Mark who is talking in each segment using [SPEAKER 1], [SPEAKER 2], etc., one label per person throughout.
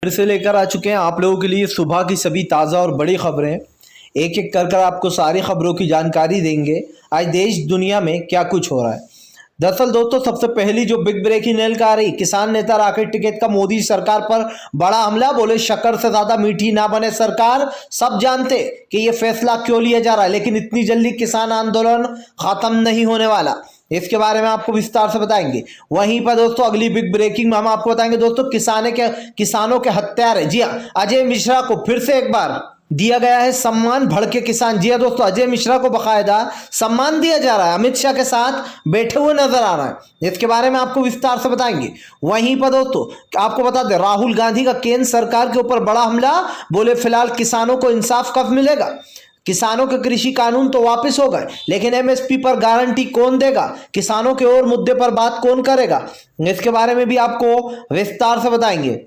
[SPEAKER 1] फिर से लेकर आ चुके हैं आप लोगों के लिए सुबह की सभी ताज़ा और बड़ी खबरें। एक एक कर आपको सारी खबरों की जानकारी देंगे आज देश दुनिया में क्या कुछ हो रहा है। दरअसल दोस्तों, सबसे पहली जो बिग ब्रेकिंग न्यूज़ आ रही, किसान नेता राकेश टिकैत का मोदी सरकार पर बड़ा हमला। बोले शक्कर से ज्यादा मीठी ना बने सरकार। सब जानते कि ये फैसला क्यों लिया जा रहा है, लेकिन इतनी जल्दी किसान आंदोलन खत्म नहीं होने वाला। इसके बारे में आपको विस्तार से बताएंगे। वहीं पर दोस्तों अगली बिग ब्रेकिंग में हम आपको बताएंगे दोस्तों, किसानों के हत्यारे, जी हाँ, अजय मिश्रा को फिर से एक बार दिया गया है सम्मान। भड़के किसान, जी हाँ दोस्तों, अजय मिश्रा को बकायदा सम्मान दिया जा रहा है, अमित शाह के साथ बैठे हुए नजर आ रहा है। इसके बारे में आपको विस्तार से बताएंगे। वहीं पर दोस्तों आपको बता दें, राहुल गांधी का केंद्र सरकार के ऊपर बड़ा हमला। बोले फिलहाल किसानों को इंसाफ कब मिलेगा। किसानों के कृषि कानून तो वापस हो गए, लेकिन एमएसपी पर गारंटी कौन देगा, किसानों के और मुद्दे पर बात कौन करेगा, इसके बारे में भी आपको विस्तार से बताएंगे।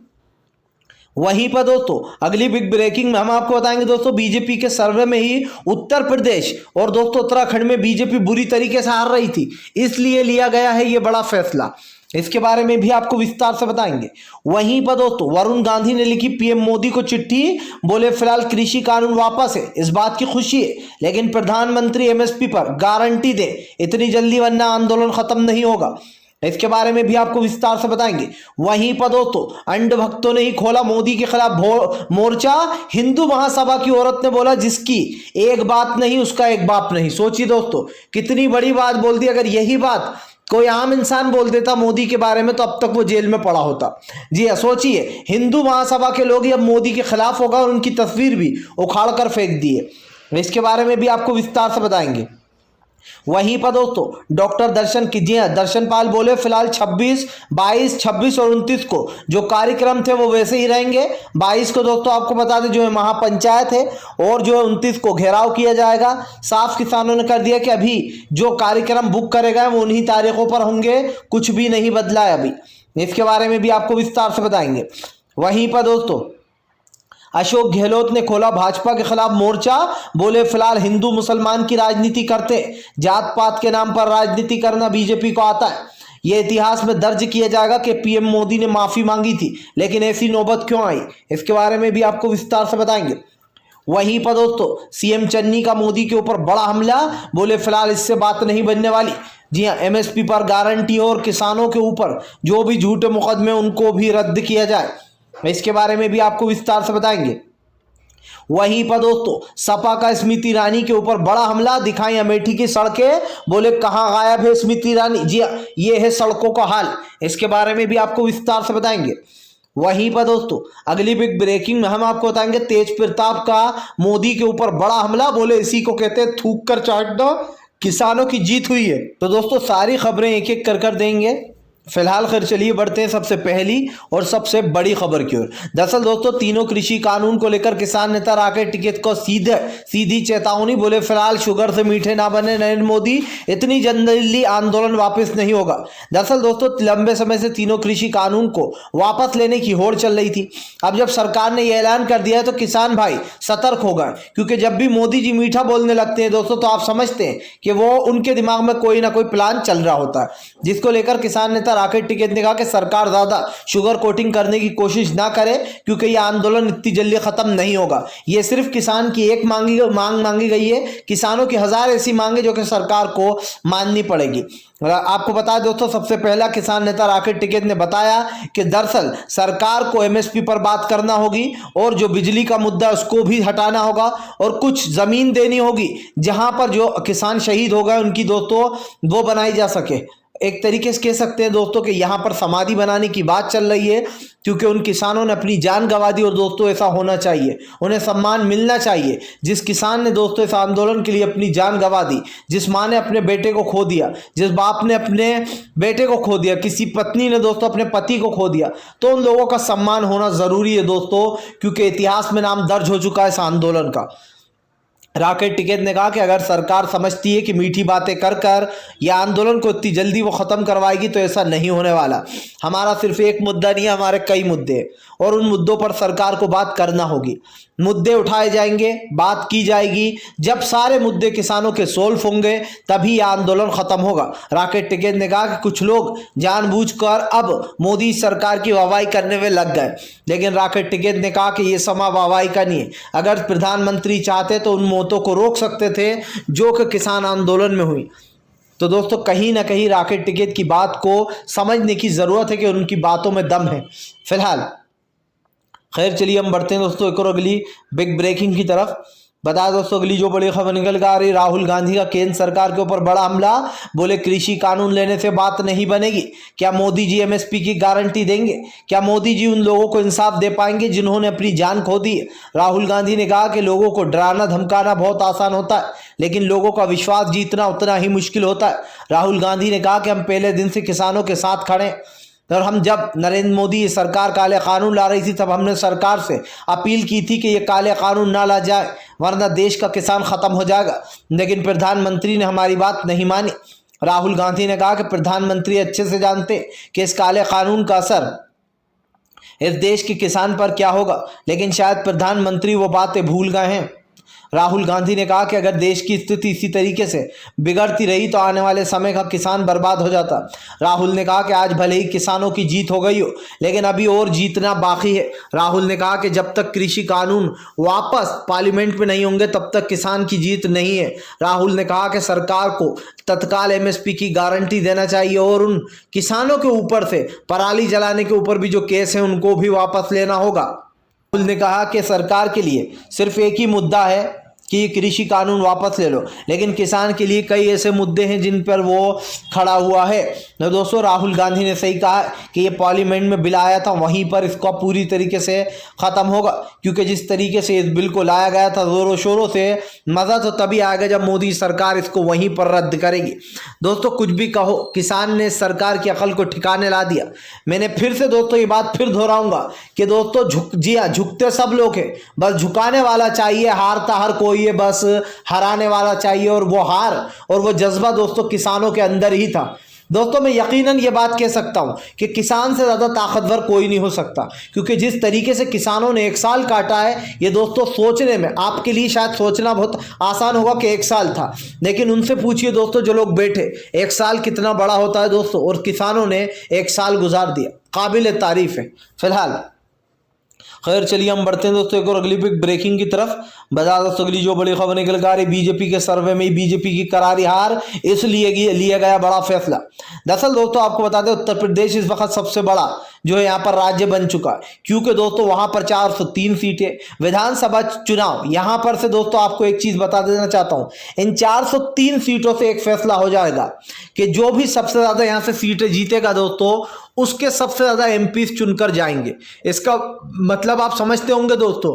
[SPEAKER 1] वहीं पर दोस्तों अगली बिग ब्रेकिंग में हम आपको बताएंगे दोस्तों, बीजेपी के सर्वे में ही उत्तर प्रदेश और दोस्तों उत्तराखंड में बीजेपी बुरी तरीके से हार रही थी, इसलिए लिया गया है ये बड़ा फैसला। इसके बारे में भी आपको विस्तार से बताएंगे। वहीं पर दोस्तों वरुण गांधी ने लिखी पीएम मोदी को चिट्ठी। बोले फिलहाल कृषि कानून वापस है, इस बात की खुशी है, लेकिन प्रधानमंत्री एमएसपी पर गारंटी दे इतनी जल्दी, वरना आंदोलन खत्म नहीं होगा। इसके बारे में भी आपको विस्तार से बताएंगे। वहीं पर दोस्तों अंध भक्तों ने ही खोला मोदी के खिलाफ मोर्चा। हिंदू महासभा की औरत ने बोला जिसकी एक बात नहीं उसका एक बाप नहीं। सोचिए दोस्तों कितनी बड़ी बात बोल दी। अगर यही बात कोई आम इंसान बोल देता मोदी के बारे में तो अब तक वो जेल में पड़ा होता। जी हाँ, सोचिए हिंदू महासभा के लोग अब मोदी के खिलाफ होगा और उनकी तस्वीर भी उखाड़ कर फेंक दी है। इसके बारे में भी आपको विस्तार से बताएंगे। वहीं पर दोस्तों डॉक्टर दर्शन पाल बोले फिलहाल 26, 22, 26 और 29 को जो कार्यक्रम थे वो वैसे ही रहेंगे। 22 को दोस्तों आपको बता दें जो है महापंचायत है, और जो है 29 को घेराव किया जाएगा। साफ किसानों ने कर दिया कि अभी जो कार्यक्रम बुक करेगा वो उन्हीं तारीखों पर होंगे, कुछ भी नहीं बदला है अभी। इसके बारे में भी आपको विस्तार से बताएंगे। वहीं पर दोस्तों अशोक गहलोत ने खोला भाजपा के खिलाफ मोर्चा। बोले फिलहाल हिंदू मुसलमान की राजनीति करते, जात पात के नाम पर राजनीति करना बीजेपी को आता है। यह इतिहास में दर्ज किया जाएगा कि पीएम मोदी ने माफी मांगी थी, लेकिन ऐसी नौबत क्यों आई, इसके बारे में भी आपको विस्तार से बताएंगे। वहीं पर दोस्तों सीएम चन्नी का मोदी के ऊपर बड़ा हमला। बोले फिलहाल इससे बात नहीं बनने वाली। जी हाँ, एमएसपी पर गारंटी और किसानों के ऊपर जो भी झूठे मुकदमे उनको भी रद्द किया जाए, इसके बारे में भी आपको विस्तार से बताएंगे। वहीं पर दोस्तों सपा का स्मृति ईरानी के ऊपर बड़ा हमला। दिखाई अमेठी की सड़कें। बोले कहां गायब है स्मृति ईरानी। जी ये है सड़कों का हाल, इसके बारे में भी आपको विस्तार से बताएंगे। वहीं पर दोस्तों अगली बिग ब्रेकिंग में हम आपको बताएंगे, तेज प्रताप का मोदी के ऊपर बड़ा हमला। बोले इसी को कहते हैं थूक कर चाट दो, किसानों की जीत हुई है। तो दोस्तों सारी खबरें एक एक कर देंगे। फिलहाल खैर चलिए बढ़ते हैं सबसे पहली और सबसे बड़ी खबर की ओर। दरअसल दोस्तों तीनों कृषि कानून को लेकर किसान नेता राकेश टिकैत को सीधी चेतावनी। बोले फिलहाल शुगर से मीठे ना बने नरेंद्र मोदी, इतनी जल्दी आंदोलन वापस नहीं होगा। दरअसल दोस्तों लंबे समय से तीनों कृषि कानून को वापस लेने की होड़ चल रही थी। अब जब सरकार ने यह ऐलान कर दिया है तो किसान भाई सतर्क हो गए, क्योंकि जब भी मोदी जी मीठा बोलने लगते हैं दोस्तों तो आप समझते हैं कि वो उनके दिमाग में कोई ना कोई प्लान चल रहा होता है, जिसको लेकर किसान नेता राकेश टिकैत ने कहा कि सरकार ज्यादा शुगर कोटिंग करने की कोशिश ना करे, क्योंकि यह आंदोलन इतनी जल्दी खत्म नहीं होगा। यह सिर्फ किसान की एक मांग मांगी गई है, किसानों की हजार ऐसी मांगे जो कि सरकार को माननी पड़ेगी। आपको बता दें दोस्तों, सबसे पहला किसान नेता राकेश टिकैत ने बताया कि दरअसल सरकार को एमएसपी पर बात करना होगी, और जो बिजली का मुद्दा उसको भी हटाना होगा, और कुछ जमीन देनी होगी जहां पर जो किसान शहीद हो गए उनकी दोस्तों वो बनाई जा सके। एक तरीके से कह सकते हैं दोस्तों कि यहाँ पर समाधि बनाने की बात चल रही है, क्योंकि उन किसानों ने अपनी जान गंवा दी, और दोस्तों ऐसा होना चाहिए, उन्हें सम्मान मिलना चाहिए। जिस किसान ने दोस्तों इस आंदोलन के लिए अपनी जान गंवा दी, जिस माँ ने अपने बेटे को खो दिया, जिस बाप ने अपने बेटे को खो दिया, किसी पत्नी ने दोस्तों अपने पति को खो दिया, तो उन लोगों का सम्मान होना जरूरी है दोस्तों, क्योंकि इतिहास में नाम दर्ज हो चुका है इस आंदोलन का। राकेश टिकैत ने कहा कि अगर सरकार समझती है कि मीठी बातें कर कर यह आंदोलन को इतनी जल्दी वो ख़त्म करवाएगी तो ऐसा नहीं होने वाला। हमारा सिर्फ एक मुद्दा नहीं है, हमारे कई मुद्दे हैं, और उन मुद्दों पर सरकार को बात करना होगी। मुद्दे उठाए जाएंगे, बात की जाएगी। जब सारे मुद्दे किसानों के सोल्व होंगे तभी यह आंदोलन खत्म होगा। राकेश टिकैत ने कहा कि कुछ लोग जानबूझकर अब मोदी सरकार की वाहवाही करने में लग गए, लेकिन राकेश टिकैत ने कहा कि यह समा वाहवाही का नहीं है। अगर प्रधानमंत्री चाहते तो उन मौतों को रोक सकते थे जो कि किसान आंदोलन में हुई। तो दोस्तों कहीं ना कहीं राकेश टिकैत की बात को समझने की ज़रूरत है कि उनकी बातों में दम है। फिलहाल खैर चलिए हम बढ़ते हैं दोस्तों एक और अगली बिग ब्रेकिंग की तरफ। बता दोस्तों अगली जो बड़ी खबर निकल कर आ रही, राहुल गांधी का केंद्र सरकार के ऊपर बड़ा हमला। बोले कृषि कानून लेने से बात नहीं बनेगी। क्या मोदी जी एमएसपी की गारंटी देंगे? क्या मोदी जी उन लोगों को इंसाफ दे पाएंगे जिन्होंने अपनी जान खो दी है? राहुल गांधी ने कहा कि लोगों को डराना धमकाना बहुत आसान होता है, लेकिन लोगों का विश्वास जीतना उतना ही मुश्किल होता है। राहुल गांधी ने कहा कि हम पहले दिन से किसानों के साथ खड़े हैं और हम जब नरेंद्र मोदी सरकार काले कानून ला रही थी तब हमने सरकार से अपील की थी कि ये काले कानून ना ला जाए वरना देश का किसान खत्म हो जाएगा, लेकिन प्रधानमंत्री ने हमारी बात नहीं मानी। राहुल गांधी ने कहा कि प्रधानमंत्री अच्छे से जानते कि इस काले कानून का असर इस देश के किसान पर क्या होगा, लेकिन शायद प्रधानमंत्री वो बातें भूल गए हैं। राहुल गांधी ने कहा कि अगर देश की स्थिति इसी तरीके से बिगड़ती रही तो आने वाले समय का किसान बर्बाद हो जाता। राहुल ने कहा कि आज भले ही किसानों की जीत हो गई हो, लेकिन अभी और जीतना बाकी है। राहुल ने कहा कि जब तक कृषि कानून वापस पार्लियामेंट में नहीं होंगे तब तक किसान की जीत नहीं है। राहुल ने कहा कि सरकार को तत्काल एमएसपी की गारंटी देना चाहिए और उन किसानों के ऊपर से पराली जलाने के ऊपर भी जो केस है उनको भी वापस लेना होगा। राहुल ने कहा कि सरकार के लिए सिर्फ एक ही मुद्दा है कि कृषि कानून वापस ले लो, लेकिन किसान के लिए कई ऐसे मुद्दे हैं जिन पर वो खड़ा हुआ है। तो दोस्तों राहुल गांधी ने सही कहा कि ये पार्लियामेंट में बिल आया था वहीं पर इसका पूरी तरीके से ख़त्म होगा, क्योंकि जिस तरीके से इस बिल को लाया गया था ज़ोरों शोरों से, मज़ा तो तभी आएगा जब मोदी सरकार इसको वहीं पर रद्द करेगी। दोस्तों कुछ भी कहो, किसान ने सरकार की अकल को ठिकाने ला दिया। मैंने फिर से दोस्तों ये बात फिर दोहराऊंगा कि दोस्तों झुकते सब लोग हैं, बस झुकाने वाला चाहिए। हारता हर कोई है, बस हराने वाला चाहिए, और वो हार और वो जज्बा दोस्तों किसानों के अंदर ही था। दोस्तों मैं यकीनन ये बात कह सकता हूं कि किसान से ज़्यादा ताकतवर कोई नहीं हो सकता, क्योंकि जिस तरीके से किसानों ने 1 साल काटा है, ये दोस्तों सोचने में आपके लिए शायद सोचना बहुत आसान होगा कि 1 साल था, लेकिन उनसे पूछिए दोस्तों जो लोग बैठे, 1 साल कितना बड़ा होता है दोस्तों, और किसानों ने 1 साल गुजार दिया। काबिल तारीफ है। फिलहाल खैर चलिए हम बढ़ते हैं दोस्तों एक और अगली बिग ब्रेकिंग की तरफ। बता दोस्तों अगली जो बड़ी खबर निकल कर आ रही, बीजेपी के सर्वे में बीजेपी की करारी हार, इसलिए लिया गया बड़ा फैसला। दरअसल दोस्तों आपको बता दें उत्तर प्रदेश इस वक्त सबसे बड़ा जो है यहाँ पर राज्य बन चुका है, क्योंकि दोस्तों वहां पर 403 सीटें विधानसभा चुनाव। यहां पर से दोस्तों आपको एक चीज बता देना चाहता हूं, इन 403 सीटों से एक फैसला हो जाएगा कि जो भी सबसे ज्यादा यहां से सीटें जीतेगा दोस्तों उसके सबसे ज्यादा एमपी चुनकर जाएंगे। इसका मतलब आप समझते होंगे दोस्तों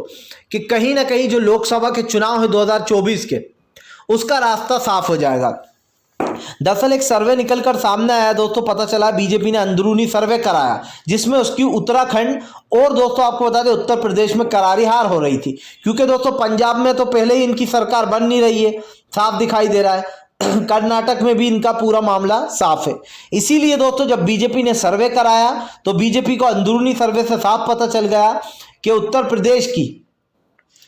[SPEAKER 1] कि कहीं ना कहीं जो लोकसभा के चुनाव है 2024 के, उसका रास्ता साफ हो जाएगा। दरअसल एक सर्वे निकलकर सामने आया दोस्तों, पता चला बीजेपी ने अंदरूनी सर्वे कराया जिसमें उसकी उत्तराखंड और दोस्तों आपको बता दें उत्तर प्रदेश में करारी हार हो रही थी, क्योंकि दोस्तों पंजाब में तो पहले ही इनकी सरकार बन नहीं रही है, साफ दिखाई दे रहा है। कर्नाटक में भी इनका पूरा मामला साफ है। इसीलिए दोस्तों जब बीजेपी ने सर्वे कराया तो बीजेपी को अंदरूनी सर्वे से साफ पता चल गया कि उत्तर प्रदेश की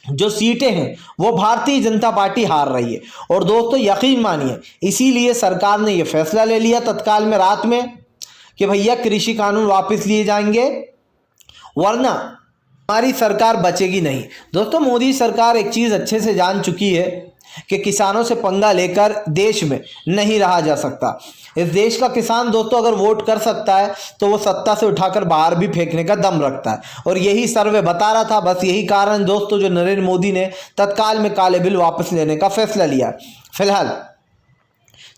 [SPEAKER 1] जो सीटें हैं वो भारतीय जनता पार्टी हार रही है। और दोस्तों यकीन मानिए इसीलिए सरकार ने यह फैसला ले लिया तत्काल में रात में कि भैया कृषि कानून वापस लिए जाएंगे वरना हमारी सरकार बचेगी नहीं। दोस्तों मोदी सरकार एक चीज अच्छे से जान चुकी है कि किसानों से पंगा लेकर देश में नहीं रहा जा सकता। इस देश का किसान दोस्तों अगर वोट कर सकता है तो वो सत्ता से उठाकर बाहर भी फेंकने का दम रखता है, और यही सर्वे बता रहा था। बस यही कारण दोस्तों जो नरेंद्र मोदी ने तत्काल में काले बिल वापस लेने का फैसला लिया। फिलहाल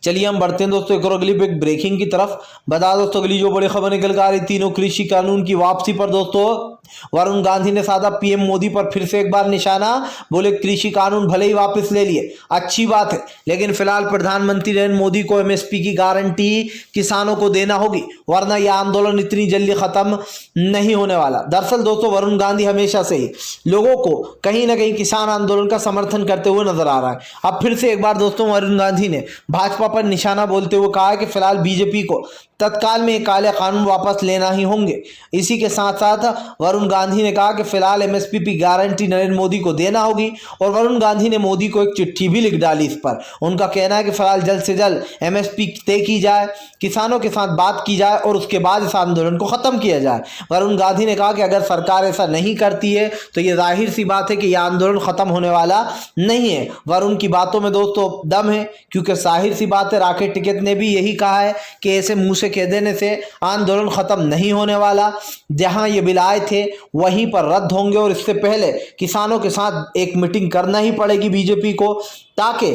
[SPEAKER 1] चलिए हम बढ़ते हैं दोस्तों एक और अगली बिग ब्रेकिंग की तरफ। बता दोस्तों अगली जो बड़ी खबर निकल कर आ रही, तीनों कृषि कानून की वापसी पर दोस्तों वरुण गांधी ने साधा पीएम मोदी पर फिर से एक बार निशाना। बोले कृषि कानून भले ही वापस ले लिए, अच्छी बात है, लेकिन फिलहाल प्रधानमंत्री नरेंद्र मोदी को एमएसपी की गारंटी किसानों को देना होगी, वरना यह आंदोलन इतनी जल्दी खत्म नहीं होने वाला। दरअसल दोस्तों वरुण गांधी हमेशा से ही लोगों को कहीं ना कहीं किसान आंदोलन का समर्थन करते हुए नजर आ रहा है। अब फिर से एक बार दोस्तों वरुण गांधी ने भाजपा पर निशाना बोलते हुए कहा है कि फिलहाल बीजेपी को तत्काल में काले कानून वापस लेना ही होंगे। इसी के साथ साथ वरुण वरुण गांधी ने कहा कि फिलहाल एमएसपी की गारंटी नरेंद्र मोदी को देना होगी और वरुण गांधी ने मोदी को एक चिट्ठी भी लिख डाली इस पर। उनका कहना है कि फिलहाल जल्द से जल्द एमएसपी तय की जाए, किसानों के साथ बात की जाए और उसके बाद इस आंदोलन को खत्म किया जाए। वरुण गांधी ने कहा कि अगर सरकार ऐसा नहीं करती है तो ये जाहिर सी बात है कि यह आंदोलन खत्म होने वाला नहीं है। वरुण की बातों में दोस्तों दम है, क्योंकि जाहिर सी बात है राकेश टिकैत ने भी यही कहा है कि ऐसे मुंह से कह देने से आंदोलन खत्म नहीं होने वाला। जहां ये बिल आए थे वहीं पर रद्द होंगे और इससे पहले किसानों के साथ एक मीटिंग करना ही पड़ेगी बीजेपी को, ताकि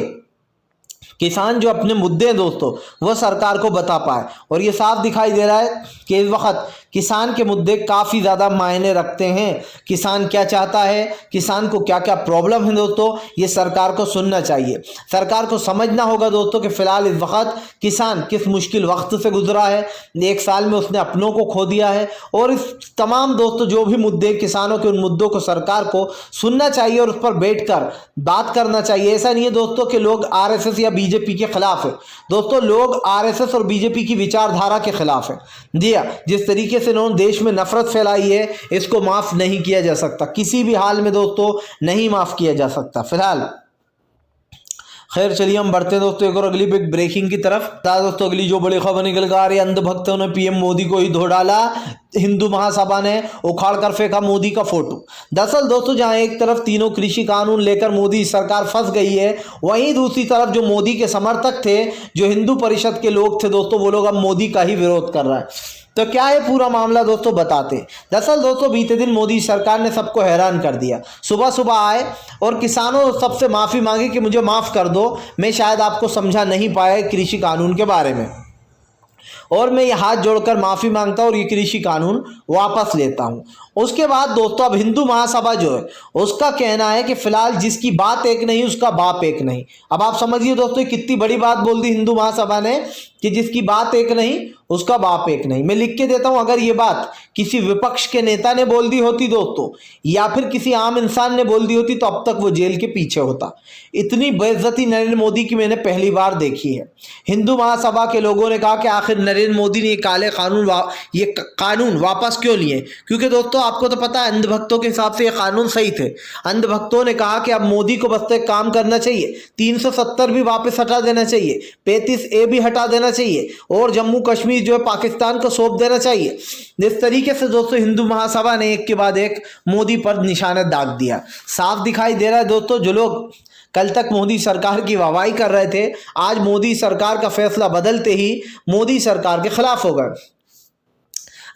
[SPEAKER 1] किसान जो अपने मुद्दे हैं दोस्तों वह सरकार को बता पाए। और ये साफ दिखाई दे रहा है कि इस वक्त किसान के मुद्दे काफ़ी ज़्यादा मायने रखते हैं। किसान क्या चाहता है, किसान को क्या क्या प्रॉब्लम है दोस्तों, ये सरकार को सुनना चाहिए। सरकार को समझना होगा दोस्तों कि फ़िलहाल इस वक्त किसान किस मुश्किल वक्त से गुजरा है। 1 साल में उसने अपनों को खो दिया है और इस तमाम दोस्तों जो भी मुद्दे किसानों के, उन मुद्दों को सरकार को सुनना चाहिए और उस पर बैठकर बात करना चाहिए। ऐसा नहीं है दोस्तों कि लोग आरएसएस या बीजेपी के खिलाफ है। दोस्तों लोग आरएसएस और बीजेपी की विचारधारा के खिलाफ है। जी हाँ, जिस तरीके से इन्होंने देश में नफरत फैलाई है इसको माफ नहीं किया जा सकता, किसी भी हाल में दोस्तों नहीं माफ किया जा सकता। फिलहाल खैर चलिए हम बढ़ते हैं दोस्तों एक और अगली बिग ब्रेकिंग की तरफ। दोस्तों अगली जो बड़ी खबर निकल कर आ रही है, अंधभक्तों ने पीएम मोदी को ही धो डाला, हिंदू महासभा ने उखाड़ कर फेंका मोदी का फोटो। दरअसल दोस्तों जहां एक तरफ तीनों कृषि कानून लेकर मोदी सरकार फंस गई है, वहीं दूसरी तरफ जो मोदी के समर्थक थे, जो हिंदू परिषद के लोग थे दोस्तों, वो लोग अब मोदी का ही विरोध कर रहे हैं। तो क्या है पूरा मामला दोस्तों बताते हैं। दरअसल दोस्तों बीते दिन मोदी सरकार ने सबको हैरान कर दिया। सुबह सुबह आए और किसानों सबसे माफ़ी मांगी कि मुझे माफ़ कर दो, मैं शायद आपको समझा नहीं पाया कृषि कानून के बारे में, और मैं ये हाथ जोड़कर माफ़ी मांगता हूँ और ये कृषि कानून वापस लेता हूँ। उसके बाद दोस्तों अब हिंदू महासभा जो है उसका कहना है कि फिलहाल जिसकी बात एक नहीं उसका बाप एक नहीं। अब आप समझिए दोस्तों कितनी बड़ी बात बोल दी हिंदू महासभा ने कि जिसकी बात एक नहीं उसका बाप एक नहीं। मैं लिख के देता हूं, अगर ये बात किसी विपक्ष के नेता ने बोल दी होती दोस्तों या फिर किसी आम इंसान ने बोल दी होती तो अब तक वो जेल के पीछे होता। इतनी बेइज्जती नरेंद्र मोदी की मैंने पहली बार देखी है। हिंदू महासभा के लोगों ने कहा कि आखिर नरेंद्र मोदी ने ये कानून वापस क्यों लिए, क्योंकि दोस्तों आपको तो पता है अंधभक्तों के हिसाब से ये कानून सही थे। अंधभक्तों ने कहा कि अब मोदी को बस एक काम करना चाहिए, 370 भी वापस हटा देना चाहिए, 35A भी हटा देना चाहिए और जम्मू कश्मीर जो है पाकिस्तान को सौंप देना चाहिए। इस तरीके से दोस्तों हिंदू महासभा ने एक के बाद एक मोदी पर निशाना दाग दिया। साफ दिखाई दे रहा है दोस्तों जो लोग कल तक मोदी सरकार की वाहवाही कर रहे थे, आज मोदी सरकार का फैसला बदलते ही मोदी सरकार के खिलाफ हो गए।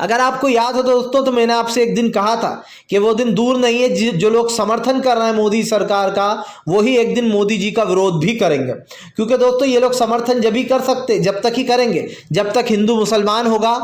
[SPEAKER 1] अगर आपको याद हो दोस्तों तो मैंने आपसे एक दिन कहा था कि वो दिन दूर नहीं है जो लोग समर्थन कर रहे हैं मोदी सरकार का, वही एक दिन मोदी जी का विरोध भी करेंगे। क्योंकि दोस्तों ये लोग समर्थन जब ही कर सकते, जब तक ही करेंगे जब तक हिंदू मुसलमान होगा,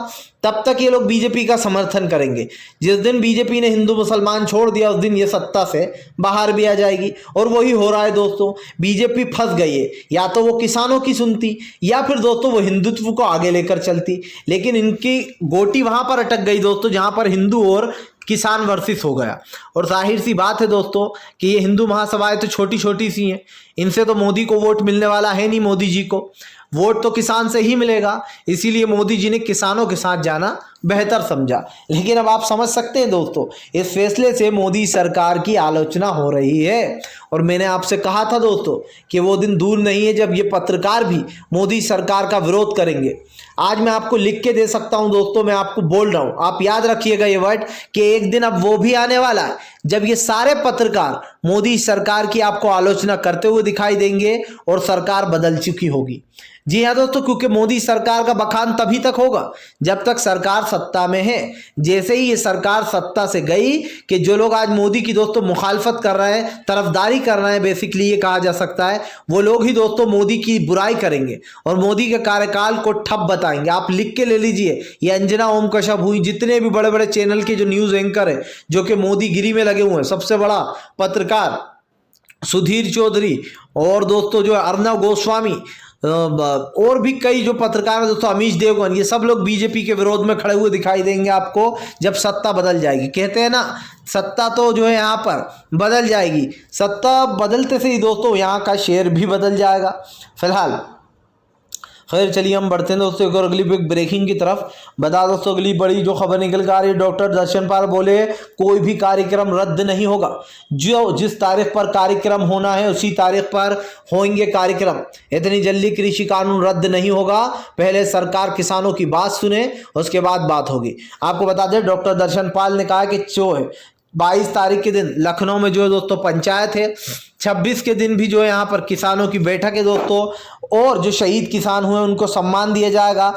[SPEAKER 1] तब तक ये लोग बीजेपी का समर्थन करेंगे। जिस दिन बीजेपी ने हिंदू मुसलमान छोड़ दिया उस दिन ये सत्ता से बाहर भी आ जाएगी, और वही हो रहा है दोस्तों। बीजेपी फंस गई है, या तो वो किसानों की सुनती या फिर दोस्तों वो हिंदुत्व को आगे लेकर चलती, लेकिन इनकी गोटी वहां पर अटक गई दोस्तों जहां पर हिंदू और किसान वर्सेस हो गया। और जाहिर सी बात है दोस्तों कि ये हिंदू महासभाएं तो छोटी छोटी सी हैं, इनसे तो मोदी को वोट मिलने वाला है नहीं। मोदी जी को वोट तो किसान से ही मिलेगा, इसीलिए मोदी जी ने किसानों के साथ जाना बेहतर समझा। लेकिन अब आप समझ सकते हैं दोस्तों इस फैसले से मोदी सरकार की आलोचना हो रही है। और मैंने आपसे कहा था दोस्तों कि वो दिन दूर नहीं है जब ये पत्रकार भी मोदी सरकार का विरोध करेंगे। आज मैं आपको लिख के दे सकता हूं दोस्तों, मैं आपको बोल रहा हूं, आप याद रखिएगा ये वर्ड कि एक दिन अब वो भी आने वाला है जब ये सारे पत्रकार मोदी सरकार की आपको आलोचना करते हुए दिखाई देंगे और सरकार बदल चुकी होगी। जी हाँ दोस्तों, क्योंकि मोदी सरकार का बखान तभी तक होगा जब तक सरकार सत्ता में है। जैसे ही ये सरकार सत्ता से गई कि जो लोग आज मोदी की दोस्तों मुखालफत कर रहे हैं, तरफदारी कर रहे हैं, बेसिकली ये कहा जा सकता है, वो लोग ही दोस्तों मोदी की बुराई करेंगे और मोदी के कार्यकाल को ठप बताएंगे। आप लिख के ले लीजिए, ये अंजना ओम कश्यप हुई, जितने भी बड़े बड़े चैनल के जो न्यूज एंकर है जो कि मोदी गिरी में लगे हुए हैं, सबसे बड़ा पत्रकार सुधीर चौधरी और दोस्तों जो अर्नब गोस्वामी और भी कई जो पत्रकार हैं दोस्तों, अमीश देवगन, ये सब लोग बीजेपी के विरोध में खड़े हुए दिखाई देंगे आपको जब सत्ता बदल जाएगी। कहते हैं ना सत्ता तो जो है यहाँ पर बदल जाएगी, सत्ता बदलते से ही दोस्तों यहाँ का शेयर भी बदल जाएगा। फिलहाल खैर चलिए हम बढ़ते हैं दोस्तों एक और अगली बिग ब्रेकिंग की तरफ। बता दोस्तों अगली बड़ी जो खबर निकल कर आ रही है, डॉक्टर दर्शन पाल बोले कोई भी कार्यक्रम रद्द नहीं होगा, जो जिस तारीख पर कार्यक्रम होना है उसी तारीख पर होंगे कार्यक्रम। इतनी जल्दी कृषि कानून रद्द नहीं होगा, पहले सरकार किसानों की बात सुने उसके बाद बात होगी। आपको बता दें डॉक्टर दर्शन पाल ने कहा कि जो है 22 तारीख के दिन लखनऊ में जो है दोस्तों पंचायत है, 26 के दिन भी जो है यहाँ पर किसानों की बैठक है दोस्तों, और जो शहीद किसान हुए उनको सम्मान दिया जाएगा।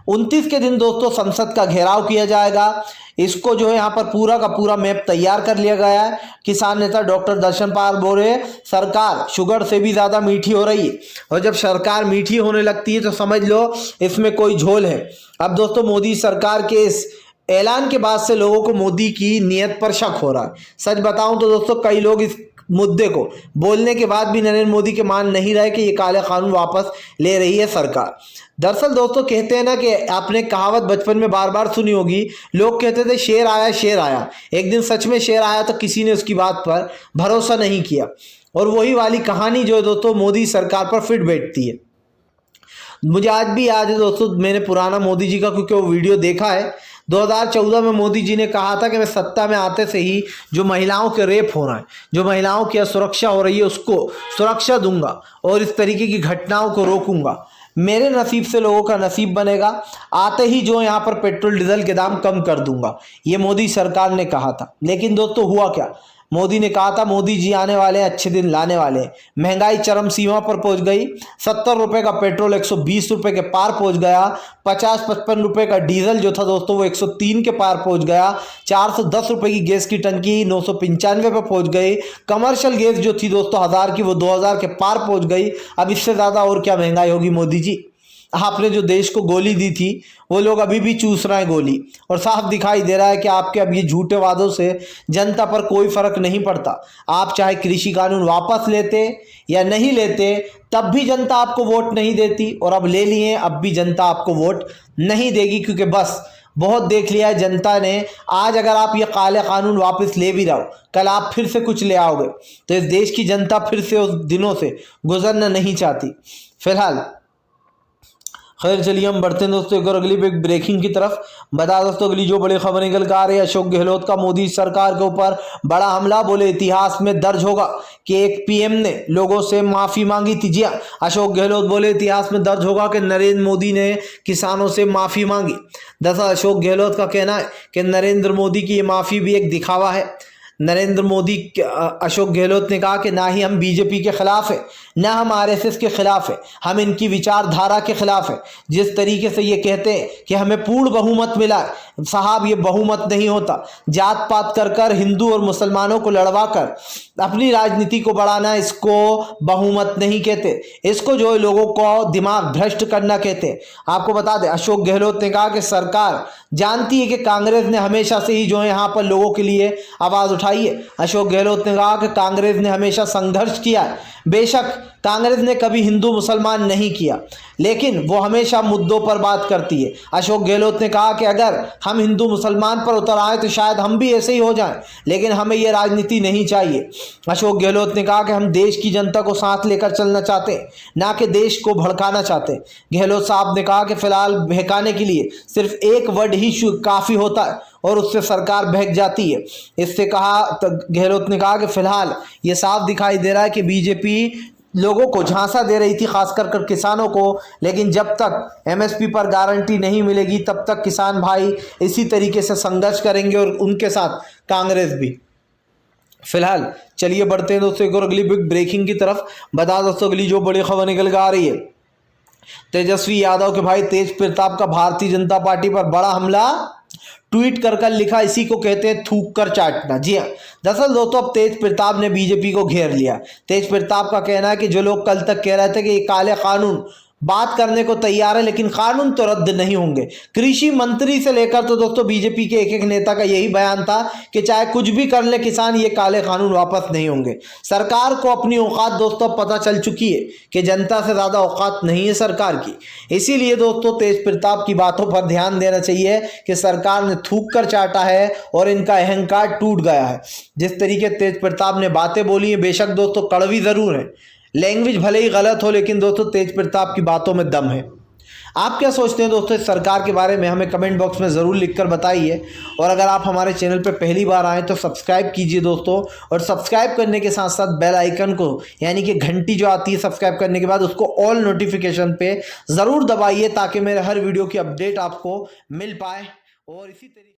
[SPEAKER 1] 29 के दिन दोस्तों संसद का घेराव किया जाएगा। इसको जो है यहाँ पर पूरा का पूरा मैप तैयार कर लिया गया है। किसान नेता डॉक्टर दर्शन पाल बोले सरकार शुगर से भी ज़्यादा मीठी हो रही है, और जब सरकार मीठी होने लगती है तो समझ लो इसमें कोई झोल है। अब दोस्तों मोदी सरकार के इस ऐलान के बाद से लोगों को मोदी की नीयत पर शक हो रहा है। सच बताऊं तो दोस्तों कई लोग इस मुद्दे को बोलने के बाद भी नरेंद्र मोदी के मान नहीं रहे कि ये काले कानून वापस ले रही है सरकार। दरअसल दोस्तों कहते हैं ना कि आपने कहावत बचपन में बार बार सुनी होगी, लोग कहते थे शेर आया शेर आया। एक दिन सच में शेर आया तो किसी ने उसकी बात पर भरोसा नहीं किया, और वही वाली कहानी जो है दोस्तों मोदी सरकार पर फिट बैठती है। मुझे आज भी याद है दोस्तों, मैंने पुराना मोदी जी का क्योंकि वो वीडियो देखा है। 2014 में मोदी जी ने कहा था कि मैं सत्ता में आते से ही जो महिलाओं के रेप हो रहा है, जो महिलाओं की असुरक्षा हो रही है उसको सुरक्षा दूंगा और इस तरीके की घटनाओं को रोकूंगा। मेरे नसीब से लोगों का नसीब बनेगा, आते ही जो यहाँ पर पेट्रोल डीजल के दाम कम कर दूंगा, ये मोदी सरकार ने कहा था। लेकिन दोस्तों हुआ क्या, मोदी ने कहा था मोदी जी आने वाले हैं, अच्छे दिन लाने वाले हैं। महंगाई चरम सीमा पर पहुंच गई। 70 रुपए का पेट्रोल 120 रुपए के पार पहुंच गया। 50-55 रुपए का डीजल जो था दोस्तों वो 103 के पार पहुंच गया। 410 रुपए की गैस की टंकी 995 पे पहुंच गई। कमर्शियल गैस जो थी दोस्तों 1000 की वो 2000 के पार पहुंच गई। अब इससे ज़्यादा और क्या महंगाई होगी मोदी जी। आपने जो देश को गोली दी थी वो लोग अभी भी चूस रहे हैं गोली, और साफ दिखाई दे रहा है कि आपके अब ये झूठे वादों से जनता पर कोई फर्क नहीं पड़ता। आप चाहे कृषि कानून वापस लेते या नहीं लेते तब भी जनता आपको वोट नहीं देती, और अब ले लिए अब भी जनता आपको वोट नहीं देगी, क्योंकि बस बहुत देख लिया है जनता ने। आज अगर आप ये काले कानून वापस ले भी रहो, कल आप फिर से कुछ ले आओगे तो इस देश की जनता फिर से उस दिनों से गुजरना नहीं चाहती। फिलहाल खैर चलिए हम बढ़ते हैं दोस्तों एक और अगली बिग ब्रेकिंग की तरफ। बता दोस्तों अगली जो बड़ी खबर निकल कर आ रही है, अशोक गहलोत का मोदी सरकार के ऊपर बड़ा हमला। बोले इतिहास में दर्ज होगा कि एक पीएम ने लोगों से माफी मांगी थी। जी हाँ, अशोक गहलोत बोले इतिहास में दर्ज होगा कि नरेंद्र मोदी ने किसानों से माफी मांगी। दरअसल अशोक गहलोत का कहना है कि नरेंद्र मोदी की ये माफी भी एक दिखावा है। नरेंद्र मोदी अशोक गहलोत ने कहा कि ना ही हम बीजेपी के खिलाफ है, ना हम आरएसएस के खिलाफ है, हम इनकी विचारधारा के खिलाफ है। जिस तरीके से ये कहते हैं कि हमें पूर्ण बहुमत मिला है, साहब ये बहुमत नहीं होता। जात पात कर कर हिंदू और मुसलमानों को लड़वा कर अपनी राजनीति को बढ़ाना, इसको बहुमत नहीं कहते, इसको जो है लोगों को दिमाग भ्रष्ट करना कहते हैं। आपको बता दें अशोक गहलोत ने कहा कि सरकार जानती है कि कांग्रेस ने हमेशा से ही जो है यहाँ पर लोगों के लिए आवाज उठाई है। अशोक गहलोत ने कहा कि कांग्रेस ने हमेशा संघर्ष किया है। बेशक कांग्रेस ने कभी हिंदू मुसलमान नहीं किया, लेकिन वो हमेशा मुद्दों पर बात करती है। अशोक गहलोत ने कहा कि अगर हम हिंदू मुसलमान पर उतर आए तो शायद हम भी ऐसे ही हो जाएं, लेकिन हमें ये राजनीति नहीं चाहिए। अशोक गहलोत ने कहा कि हम देश की जनता को साथ लेकर चलना चाहते हैं, ना कि देश को भड़काना चाहते हैं। गहलोत साहब ने कहा कि फिलहाल बहकाने के लिए सिर्फ एक वर्ड ही काफ़ी होता है और उससे सरकार बहक जाती है। इससे कहा तो गहलोत ने कहा कि फिलहाल ये साफ दिखाई दे रहा है कि बीजेपी लोगों को झांसा दे रही थी, खासकर कर किसानों को, लेकिन जब तक एमएसपी पर गारंटी नहीं मिलेगी तब तक किसान भाई इसी तरीके से संघर्ष करेंगे और उनके साथ कांग्रेस भी। फिलहाल चलिए बढ़ते हैं दोस्तों एक और अगली बिग ब्रेकिंग की तरफ। बता दोस्तों अगली जो बड़ी खबर निकल कर आ रही है, तेजस्वी यादव के भाई तेज प्रताप का भारतीय जनता पार्टी पर बड़ा हमला। ट्वीट कर लिखा, इसी को कहते हैं थूक कर चाटना। जी हाँ, दरअसल दोस्तों अब तेज प्रताप ने बीजेपी को घेर लिया। तेज प्रताप का कहना है कि जो लोग कल तक कह रहे थे कि ये काले कानून बात करने को तैयार है लेकिन कानून तो रद्द नहीं होंगे। कृषि मंत्री से लेकर तो दोस्तों बीजेपी के एक एक नेता का यही बयान था कि चाहे कुछ भी कर ले किसान, ये काले कानून वापस नहीं होंगे। सरकार को अपनी औकात दोस्तों पता चल चुकी है कि जनता से ज्यादा औकात नहीं है सरकार की। इसीलिए दोस्तों तेज प्रताप की बातों पर ध्यान देना चाहिए कि सरकार ने थूक कर चाटा है और इनका अहंकार टूट गया है। जिस तरीके तेज प्रताप ने बातें बोली है, बेशक दोस्तों कड़वी जरूर है, लैंग्वेज भले ही गलत हो, लेकिन दोस्तों तेज प्रताप की बातों में दम है। आप क्या सोचते हैं दोस्तों इस सरकार के बारे में, हमें कमेंट बॉक्स में ज़रूर लिखकर बताइए। और अगर आप हमारे चैनल पर पहली बार आएँ तो सब्सक्राइब कीजिए दोस्तों, और सब्सक्राइब करने के साथ साथ बेल आइकन को यानी कि घंटी जो आती है सब्सक्राइब करने के बाद उसको ऑल नोटिफिकेशन पे ज़रूर दबाइए ताकि मेरे हर वीडियो की अपडेट आपको मिल पाए। और इसी तरीके